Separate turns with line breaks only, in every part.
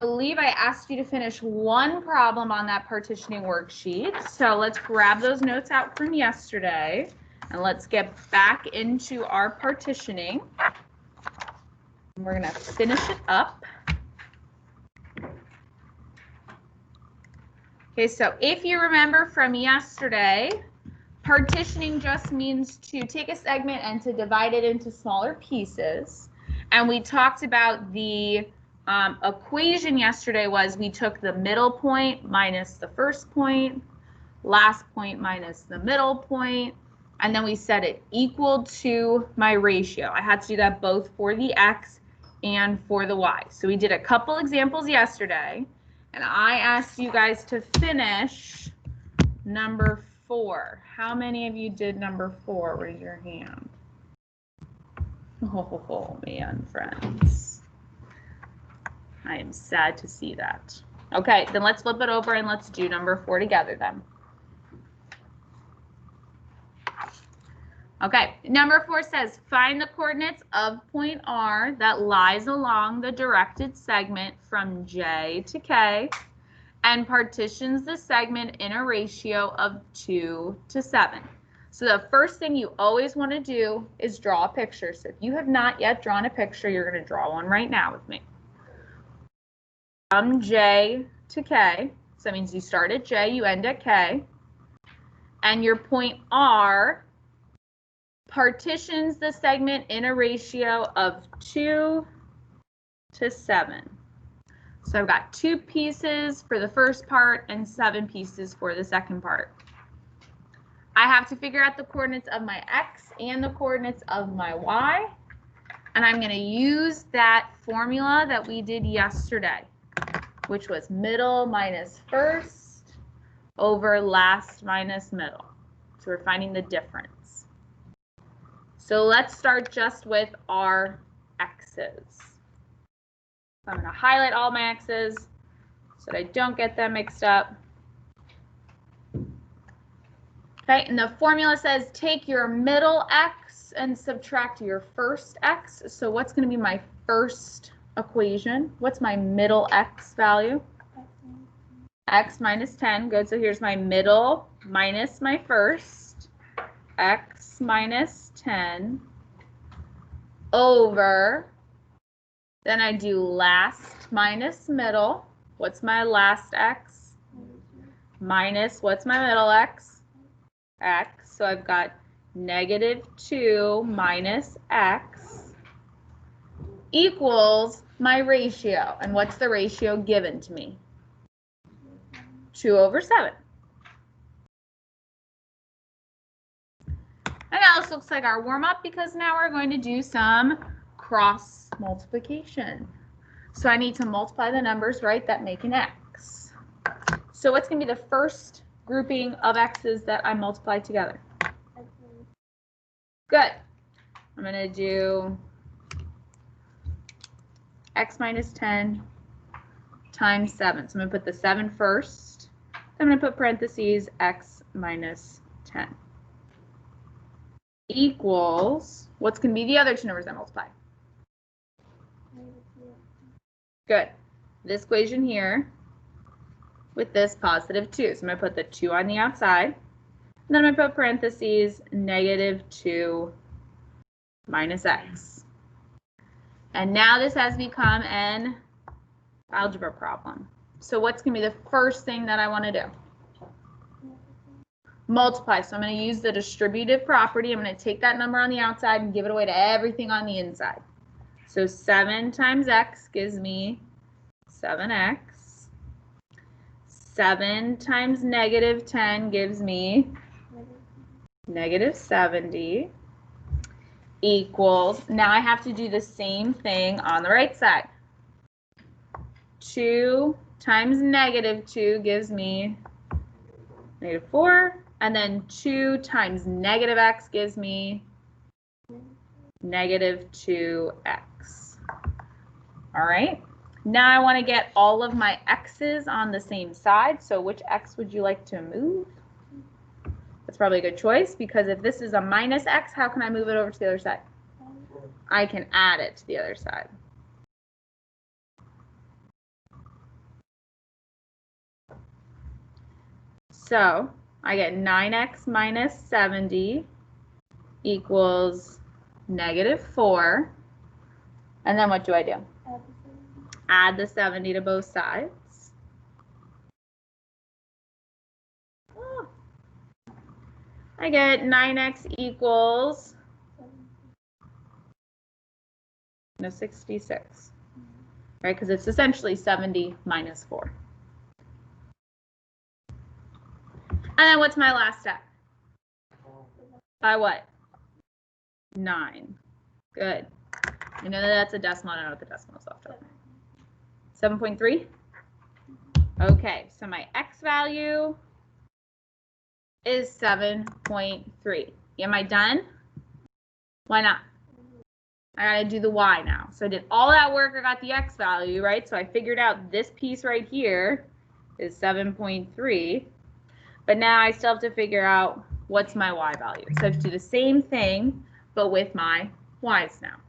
believe I asked you to finish one problem on that partitioning worksheet. So let's grab those notes out from yesterday and let's get back into our partitioning. We're going to finish it up. Okay, so if you remember from yesterday, partitioning just means to take a segment and to divide it into smaller pieces. And we talked about the equation yesterday was we took the middle point minus the first point, last point minus the middle point, and then we set it equal to my ratio. I had to do that both for the x and for the y. So we did a couple examples yesterday, and I asked you guys to finish number 4. How many of you did number 4? Raise your hand. Oh man, friends. I am sad to see that. Okay, then let's flip it over and let's do number 4 together then. Okay, number 4 says, find the coordinates of point R that lies along the directed segment from J to K and partitions the segment in a ratio of 2 to 7. So the first thing you always want to do is draw a picture. So if you have not yet drawn a picture, you're going to draw one right now with me. From J to K, so that means you start at J, you end at K, and your point R partitions the segment in a ratio of 2 to 7. So I've got 2 pieces for the first part and 7 pieces for the second part. I have to figure out the coordinates of my x and the coordinates of my y, and I'm going to use that formula that we did yesterday, which was middle minus first over last minus middle. So we're finding the difference. So let's start just with our x's. So I'm going to highlight all my x's so that I don't get them mixed up. Okay, and the formula says take your middle x and subtract your first x. So what's going to be my first equation? What's my middle x value? X minus 10. Good. So here's my middle minus my first. X minus 10 over, then I do last minus middle. What's my last x? Minus, what's my middle x? X. So I've got negative 2 minus x equals my ratio. And what's the ratio given to me? 2 over 7. And now this looks like our warm-up because now we're going to do some cross multiplication. So I need to multiply the numbers, right, that make an x. So what's going to be the first grouping of x's that I multiply together? Good. I'm going to do x minus 10 times 7. So I'm going to put the 7 first. I'm going to put parentheses x minus 10 equals, what's going to be the other 2 numbers I multiply? Good. This equation here with this positive 2. So I'm going to put the 2 on the outside. And then I'm going to put parentheses negative 2 minus x. And now this has become an algebra problem. So what's going to be the first thing that I want to do? Multiply. So I'm going to use the distributive property. I'm going to take that number on the outside and give it away to everything on the inside. So 7 times x gives me 7x. 7 times negative 10 gives me negative 70 equals, now I have to do the same thing on the right side. 2 times negative 2 gives me negative 4. And then 2 times negative x gives me negative 2x. All right. Now I want to get all of my x's on the same side. So which x would you like to move? That's probably a good choice because if this is a minus x, how can I move it over to the other side? I can add it to the other side. So I get 9x minus 70 equals -4. And then what do I do? Add the 70 to both sides. Oh. I get 9x equals 66, right? Because it's essentially 70 minus 4. And then what's my last step? By what? 9. Good. You know that that's a decimal. I don't know what the decimal is off. 7.3? Okay, so my x value is 7.3. Am I done? Why not? I gotta do the y now. So I did all that work, I got the x value, right? So I figured out this piece right here is 7.3. But now I still have to figure out what's my y value. So I have to do the same thing, but with my y's now.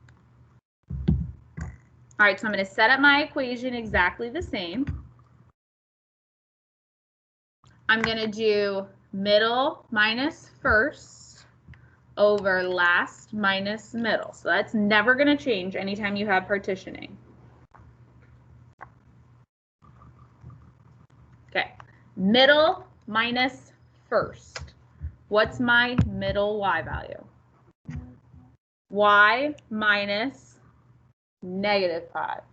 All right, so I'm going to set up my equation exactly the same. I'm going to do middle minus first over last minus middle. So that's never going to change anytime you have partitioning. Okay, middle minus first. What's my middle y value? Y minus -5.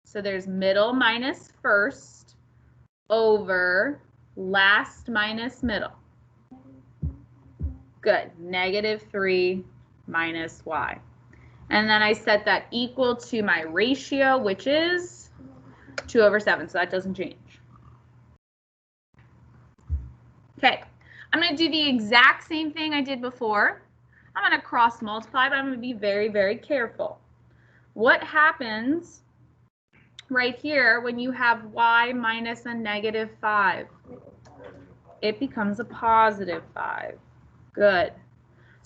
So there's middle minus first over last minus middle. Good. -3 minus y. And then I set that equal to my ratio, which is 2/7, so that doesn't change. Okay, I'm going to do the exact same thing I did before. I'm going to cross multiply, but I'm going to be very, very careful. What happens right here when you have y minus a -5? It becomes a +5. Good.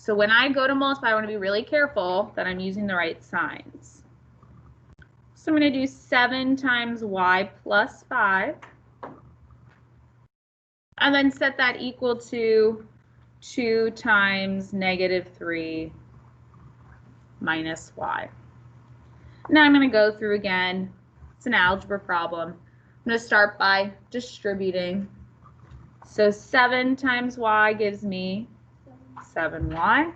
So when I go to multiply, I want to be really careful that I'm using the right signs. So I'm going to do 7 times y plus 5. And then set that equal to 2 times -3 minus y. Now I'm going to go through again. It's an algebra problem. I'm going to start by distributing. So 7 times y gives me 7y.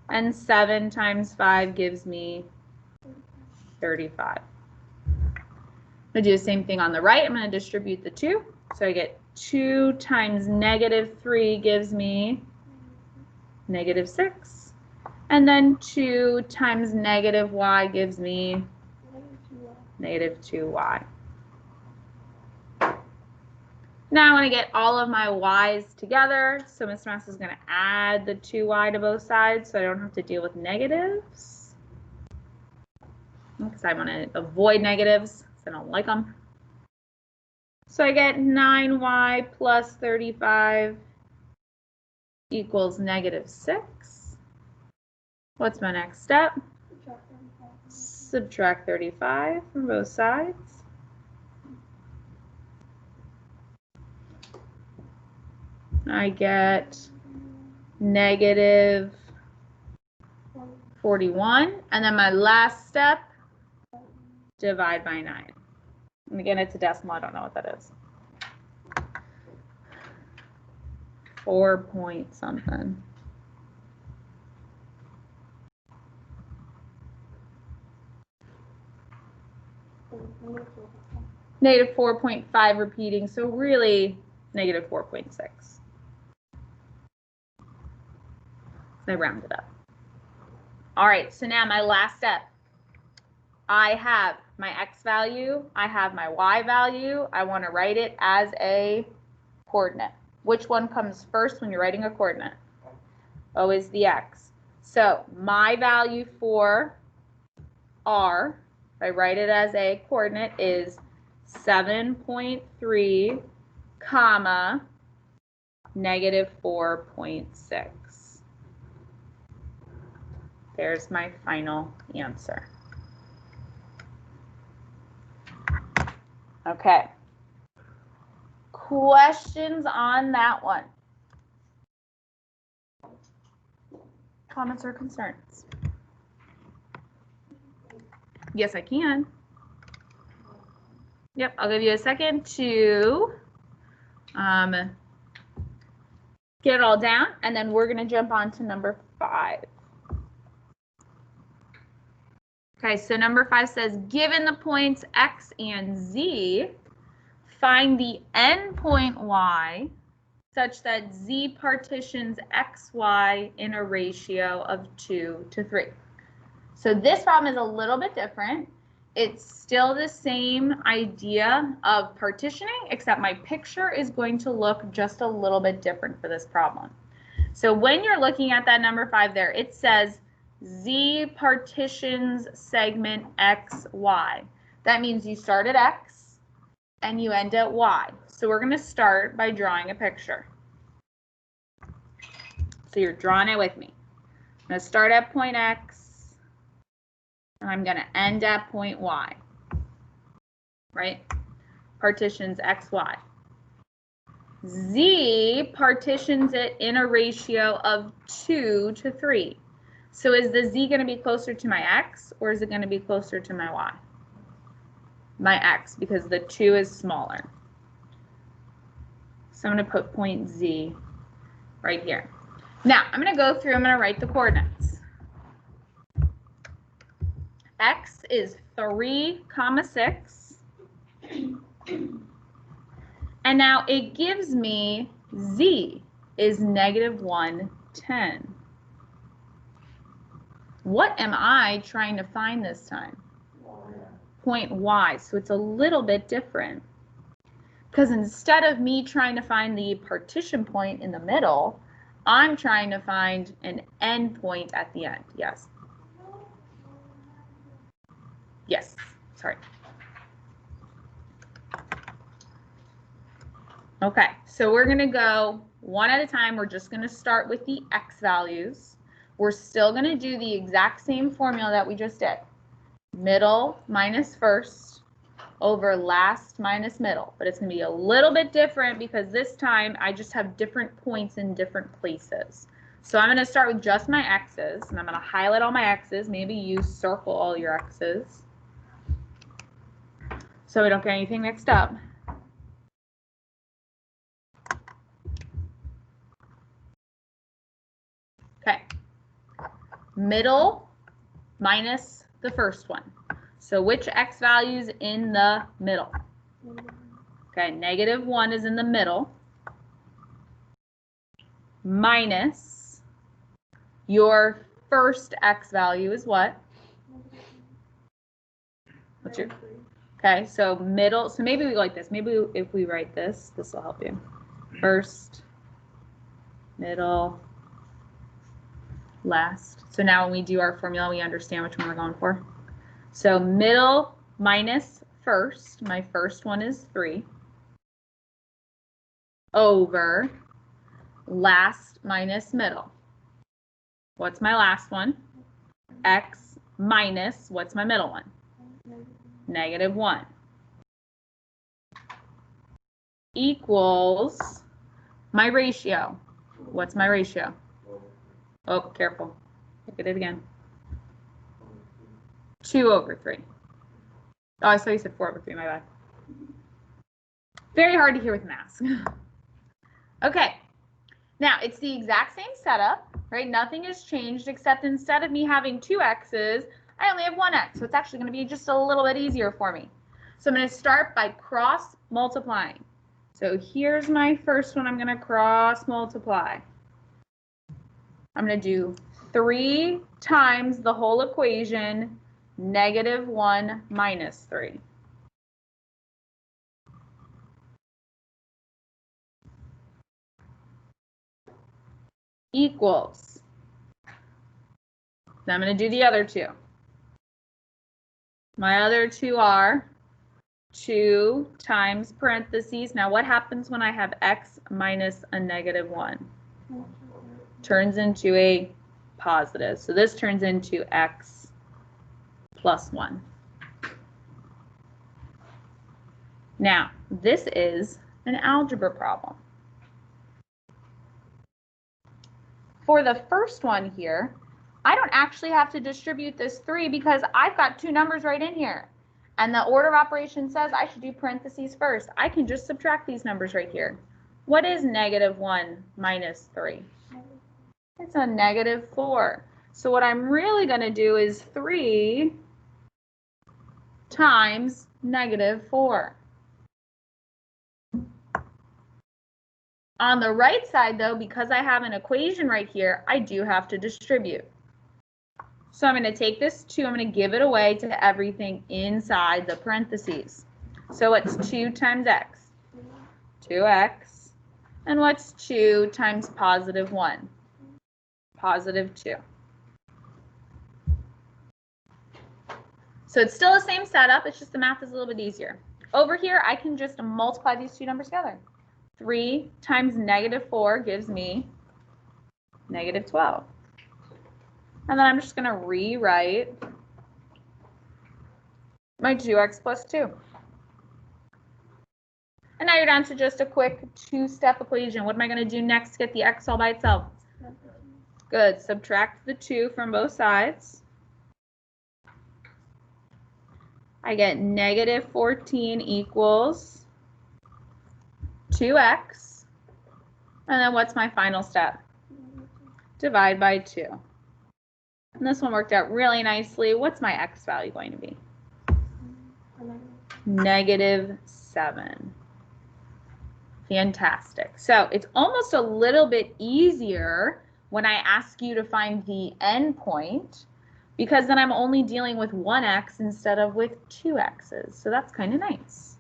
And 7 times 5 gives me 35. I'm going to do the same thing on the right. I'm going to distribute the 2. So I get 2 times -3 gives me -6. And then 2 times -y gives me -2y. Now I want to get all of my y's together. So Ms. Mass is going to add the 2y to both sides so I don't have to deal with negatives. Because I want to avoid negatives because I don't like them. So I get 9y plus 35 equals -6. What's my next step? Subtract 35 from both sides. I get -41. And then my last step, divide by 9. And again, it's a decimal. I don't know what that is. 4 point something. -4.5 repeating, so really -4.6. I rounded up. All right, so now my last step. I have my x value, I have my y value. I want to write it as a coordinate. Which one comes first when you're writing a coordinate? Always the x. So my value for r, if I write it as a coordinate, is 7.3, comma, -4.6. There's my final answer. Okay. Questions on that one? Comments or concerns? Yes, I can. Yep, I'll give you a second to get it all down, and then we're going to jump on to number 5. Okay, so number 5 says, given the points x and z, find the endpoint y such that z partitions xy in a ratio of 2 to 3. So this problem is a little bit different. It's still the same idea of partitioning, except my picture is going to look just a little bit different for this problem. So when you're looking at that number 5 there, it says z partitions segment x, y. That means you start at x and you end at y. So we're going to start by drawing a picture. So you're drawing it with me. I'm going to start at point x. And I'm going to end at point y, right? Partitions x, y. Z partitions it in a ratio of 2 to 3. So is the z going to be closer to my x, or is it going to be closer to my y? My x, because the 2 is smaller. So I'm going to put point z right here. Now, I'm going to go through, I'm going to write the coordinates. X is 3, 6. And now it gives me z is -1, 10. What am I trying to find this time? Point y. So it's a little bit different. Because instead of me trying to find the partition point in the middle, I'm trying to find an endpoint at the end. Yes. Yes, sorry. Okay, so we're going to go one at a time. We're just going to start with the x values. We're still going to do the exact same formula that we just did. Middle minus first over last minus middle. But it's going to be a little bit different because this time I just have different points in different places. So I'm going to start with just my x's, and I'm going to highlight all my x's. Maybe you circle all your x's, so we don't get anything mixed up. Okay. Middle minus the first one. So which x value is in the middle? Okay, -1 is in the middle. Minus your first x value is what? What's your... Okay, so middle, so maybe we go like this. Maybe if we write this, this will help you. First, middle, last. So now when we do our formula, we understand which one we're going for. So middle minus first, my first one is 3, over last minus middle. What's my last one? X minus, what's my middle one? -1. Equals my ratio. What's my ratio? Oh, careful. Look at it again. 2 over 3. Oh, I saw you said 4 over 3, my bad. Very hard to hear with math. Okay. Now, it's the exact same setup, right? Nothing has changed except instead of me having 2 x's, I only have 1 x. So it's actually going to be just a little bit easier for me. So I'm going to start by cross multiplying. So here's my first one. I'm going to cross multiply. I'm going to do 3 times the whole equation, -1 minus 3. Equals. Then I'm going to do the other 2. My other 2 are 2 times parentheses. Now what happens when I have x minus a -1? Turns into a positive. So this turns into x plus 1. Now, this is an algebra problem. For the first one here, I don't actually have to distribute this 3 because I've got 2 numbers right in here. And the order of operations says I should do parentheses first. I can just subtract these numbers right here. What is -1 minus 3? It's a -4. So what I'm really going to do is 3 times -4. On the right side, though, because I have an equation right here, I do have to distribute. So I'm going to take this 2, I'm going to give it away to everything inside the parentheses. So what's 2 times x? 2x. And what's 2 times +1? +2. So it's still the same setup, it's just the math is a little bit easier. Over here, I can just multiply these 2 numbers together. 3 times -4 gives me -12. And then I'm just going to rewrite my 2x plus 2. And now you're down to just a quick 2-step equation. What am I going to do next to get the x all by itself? Good. Subtract the 2 from both sides. I get -14 equals 2x. And then what's my final step? Divide by 2. And this one worked out really nicely. What's my x value going to be? -7. Fantastic. So it's almost a little bit easier when I ask you to find the endpoint, because then I'm only dealing with 1x instead of with 2 x's. So that's kind of nice.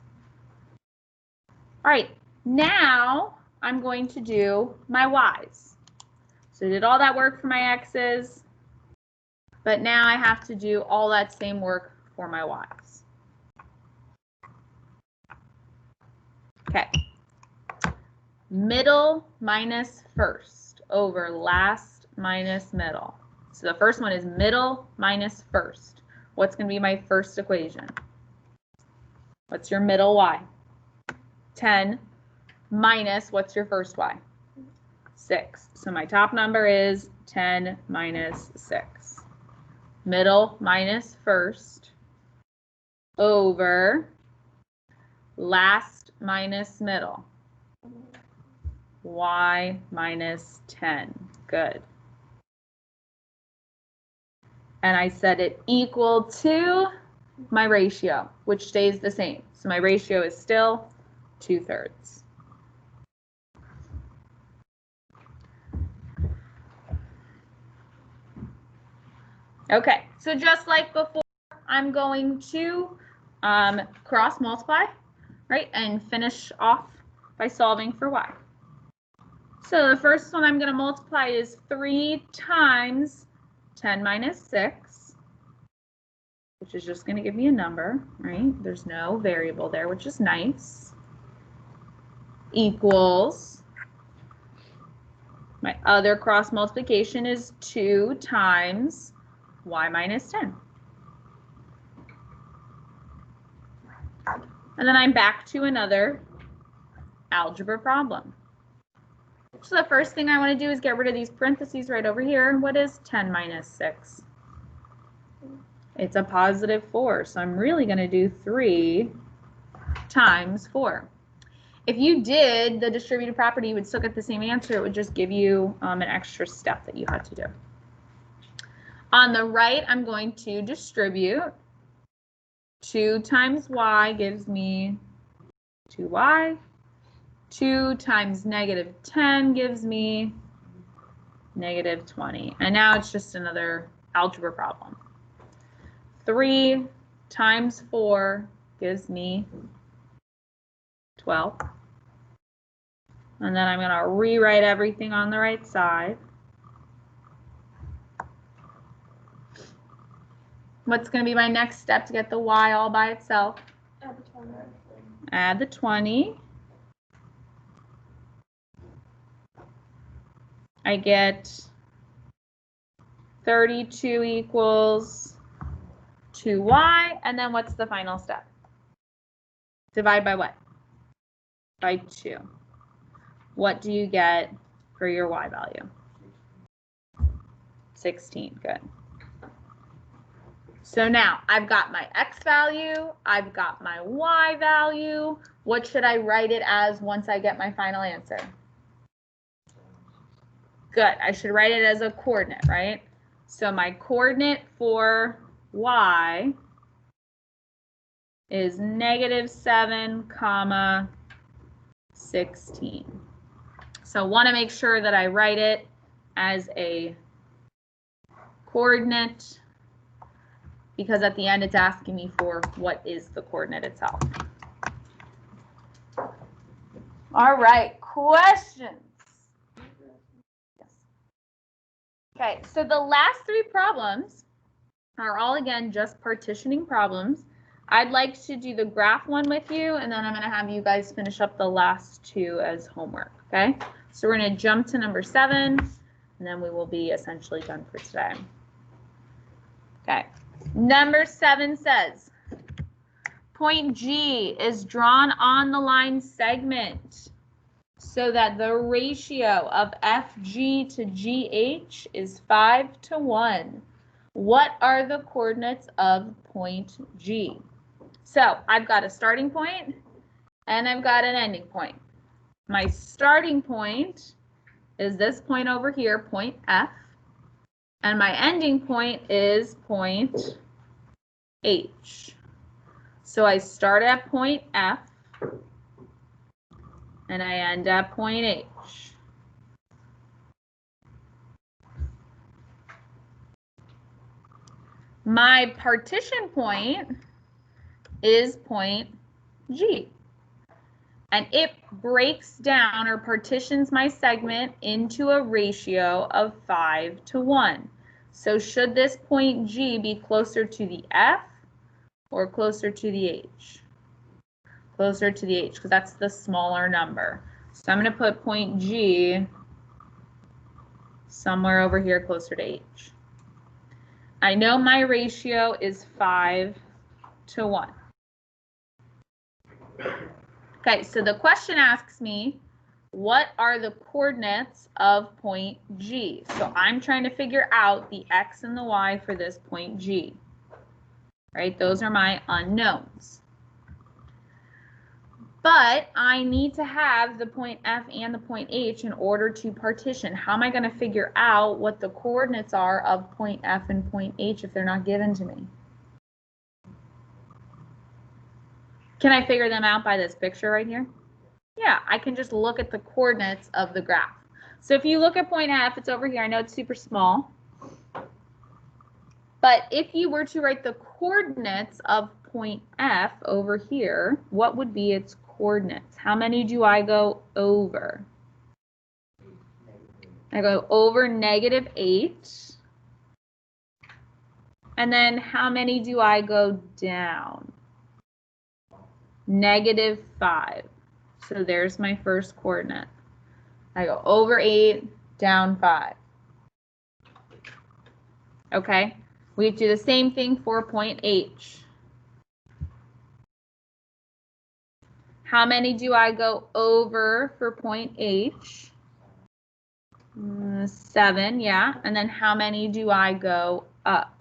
All right, now I'm going to do my y's. So I did all that work for my x's, but now I have to do all that same work for my y's. Okay. Middle minus first over last minus middle. So the first one is middle minus first. What's going to be my first equation? What's your middle y? 10 minus, what's your first y? 6. So my top number is 10 minus 6. Middle minus first over last minus middle. Y minus 10. Good. And I set it equal to my ratio, which stays the same. So my ratio is still 2/3. Okay, so just like before, I'm going to cross multiply, right, and finish off by solving for y. So the first one I'm going to multiply is 3 times 10 minus 6, which is just going to give me a number, right? There's no variable there, which is nice, equals, my other cross multiplication is 2 times y minus 10. And then I'm back to another algebra problem. So the first thing I want to do is get rid of these parentheses right over here. What is 10 minus 6? It's a +4, so I'm really going to do 3 times 4. If you did the distributive property, you would still get the same answer. It would just give you an extra step that you had to do. On the right, I'm going to distribute. 2 times y gives me 2y. 2 times -10 gives me -20. And now it's just another algebra problem. 3 times 4 gives me 12. And then I'm going to rewrite everything on the right side. What's going to be my next step to get the y all by itself?
Add the 20.
Add the 20. I get 32 equals 2y, and then what's the final step? Divide by what? By 2. What do you get for your y value? 16. Good. So now I've got my x value, I've got my y value. What should I write it as once I get my final answer? Good. I should write it as a coordinate, right? So my coordinate for y is -7, 16. So want to make sure that I write it as a coordinate, because at the end it's asking me for what is the coordinate itself. All right, questions? Yes. Okay, so the last 3 problems are all, again, just partitioning problems. I'd like to do the graph one with you, and then I'm going to have you guys finish up the last 2 as homework, okay? So we're going to jump to number 7, and then we will be essentially done for today. Okay, number 7 says, point G is drawn on the line segment so that the ratio of FG to GH is 5:1. What are the coordinates of point G? So I've got a starting point and I've got an ending point. My starting point is this point over here, point F, and my ending point is point H. So I start at point F and I end at point H. My partition point is point G, and it breaks down or partitions my segment into a ratio of 5:1. So should this point G be closer to the F or closer to the H? Closer to the H, because that's the smaller number. So I'm going to put point G somewhere over here closer to H. I know my ratio is 5:1. Okay, so the question asks me, what are the coordinates of point G? So I'm trying to figure out the x and the y for this point G. Right, those are my unknowns. But I need to have the point F and the point H in order to partition. How am I going to figure out what the coordinates are of point F and point H if they're not given to me? Can I figure them out by this picture right here? Yeah, I can just look at the coordinates of the graph. So if you look at point F, it's over here. I know it's super small. But if you were to write the coordinates of point F over here, what would be its coordinates? How many do I go over? I go over -8. And then how many do I go down? -5. So there's my first coordinate. I go over 8, down 5. Okay, we do the same thing for point H. How many do I go over for point H? 7, yeah. And then how many do I go up?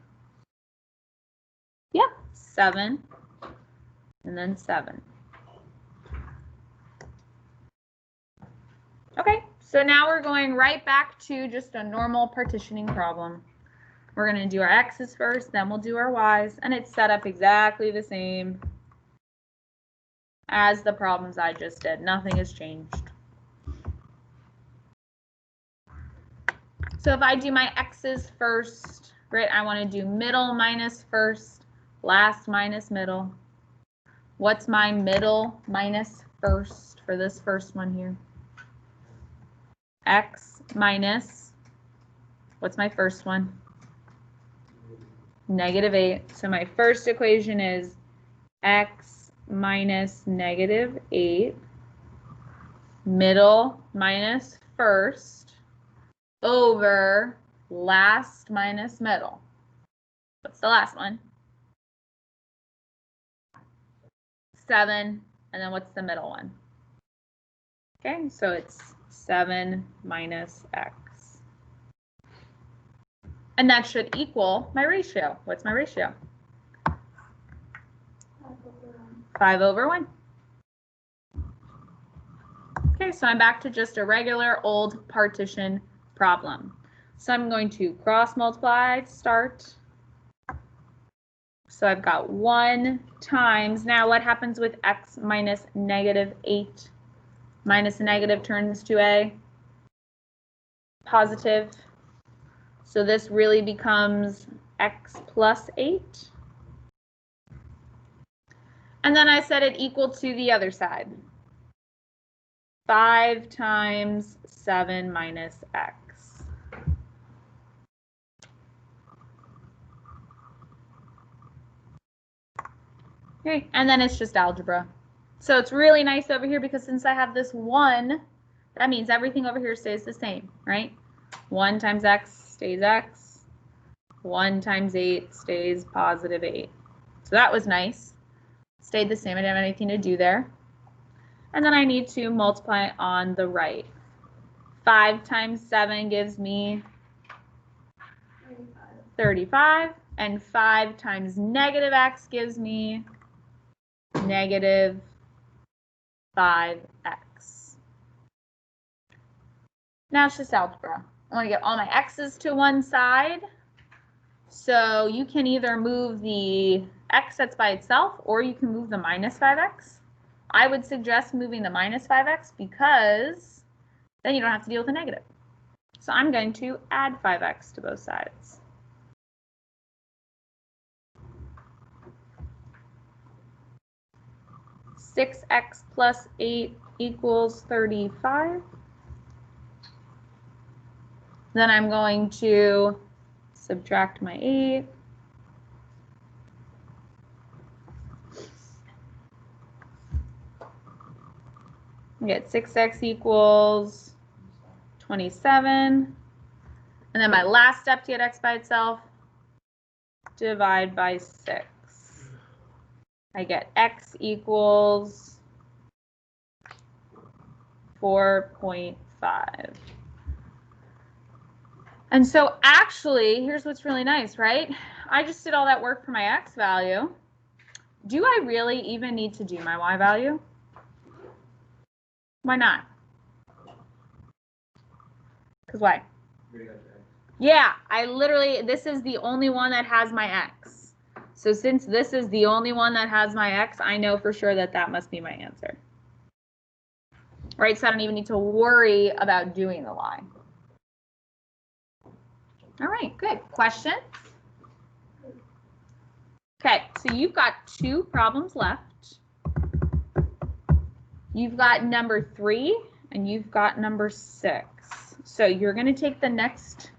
Yeah, 7. And then 7. Okay, so now we're going right back to just a normal partitioning problem. We're going to do our x's first, then we'll do our y's, and it's set up exactly the same as the problems I just did. Nothing has changed. So if I do my x's first, right, I want to do middle minus first, last minus middle. What's my middle minus first for this first one here? X minus, what's my first one? -8. So my first equation is x minus -8, middle minus first, over last minus middle. What's the last one? 7. And then what's the middle one? Okay, so it's 7 minus x. And that should equal my ratio. What's my ratio? 5/1. Okay, so I'm back to just a regular old partition problem. So I'm going to cross multiply, start. So I've got 1 times, now what happens with x minus -8? Minus a negative turns to a positive. So this really becomes x plus 8. And then I set it equal to the other side. 5 times 7 minus x. Okay, and then it's just algebra. So it's really nice over here because since I have this 1, that means everything over here stays the same, right? 1 times x stays x. 1 times 8 stays positive 8. So that was nice. Stayed the same. I didn't have anything to do there. And then I need to multiply on the right. 5 times 7 gives me 35. And 5 times negative x gives me negative 5x. Now it's just algebra. I want to get all my x's to one side. So you can either move the x that's by itself or you can move the minus 5x. I would suggest moving the minus 5x because then you don't have to deal with a negative. So I'm going to add 5x to both sides. (6x plus 8 equals 35). Then I'm going to subtract my 8. I get 6x equals 27. And then my last step to get x by itself, divide by 6. I get x equals 4.5. And so actually, here's what's really nice, right? I just did all that work for my x value. Do I really even need to do my y value? Why not? Because why? Yeah, this is the only one that has my x. So since this is the only one that has my x, I know for sure that that must be my answer. Right, so I don't even need to worry about doing the y. All right, good. Questions? Okay, so you've got 2 problems left. You've got number 3 and you've got number 6. So you're going to take the next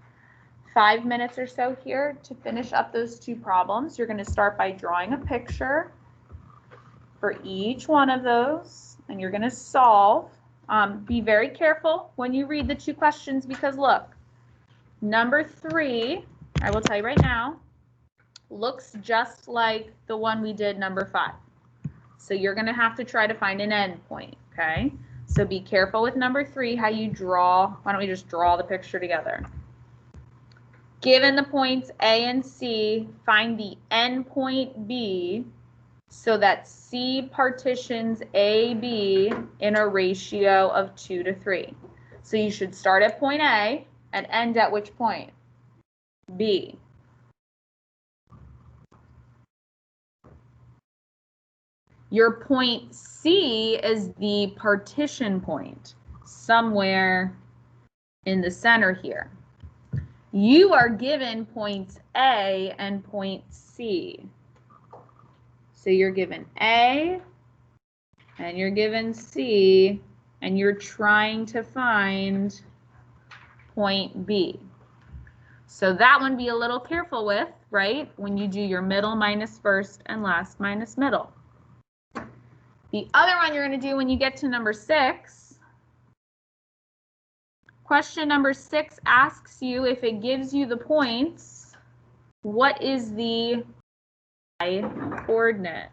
5 minutes or so here to finish up those 2 problems. You're going to start by drawing a picture for each one of those and you're going to solve. Be very careful when you read the 2 questions because look, number 3, I will tell you right now, looks just like the one we did number 5. So you're going to have to try to find an endpoint, okay? So be careful with number 3, how you draw. Why don't we just draw the picture together? Given the points A and C, find the endpoint B so that C partitions AB in a ratio of 2 to 3. So you should start at point A and end at which point? B. Your point C is the partition point, somewhere in the center here. You are given points A and point C. So you're given A and you're given C and you're trying to find point B. So that one be a little careful with, right? When you do your middle minus first and last minus middle. The other one you're going to do when you get to number 6. Question number 6 asks you if it gives you the points, what is the y coordinate?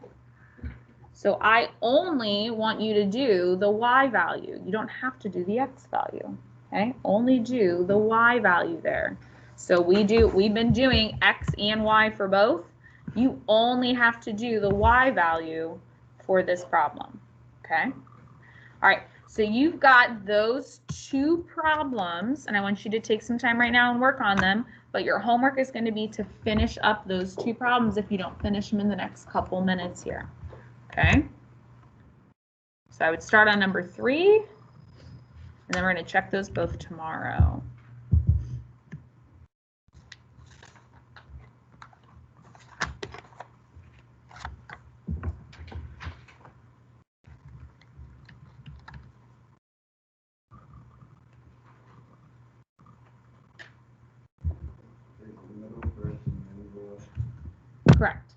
So I only want you to do the y value. You don't have to do the x value, okay? Only do the y value there. So we've been doing x and y for both. You only have to do the y value for this problem, okay? All right, so you've got those two problems, and I want you to take some time right now and work on them, but your homework is going to be to finish up those two problems if you don't finish them in the next couple minutes here, okay? So I would start on number 3, and then we're going to check those both tomorrow. Correct.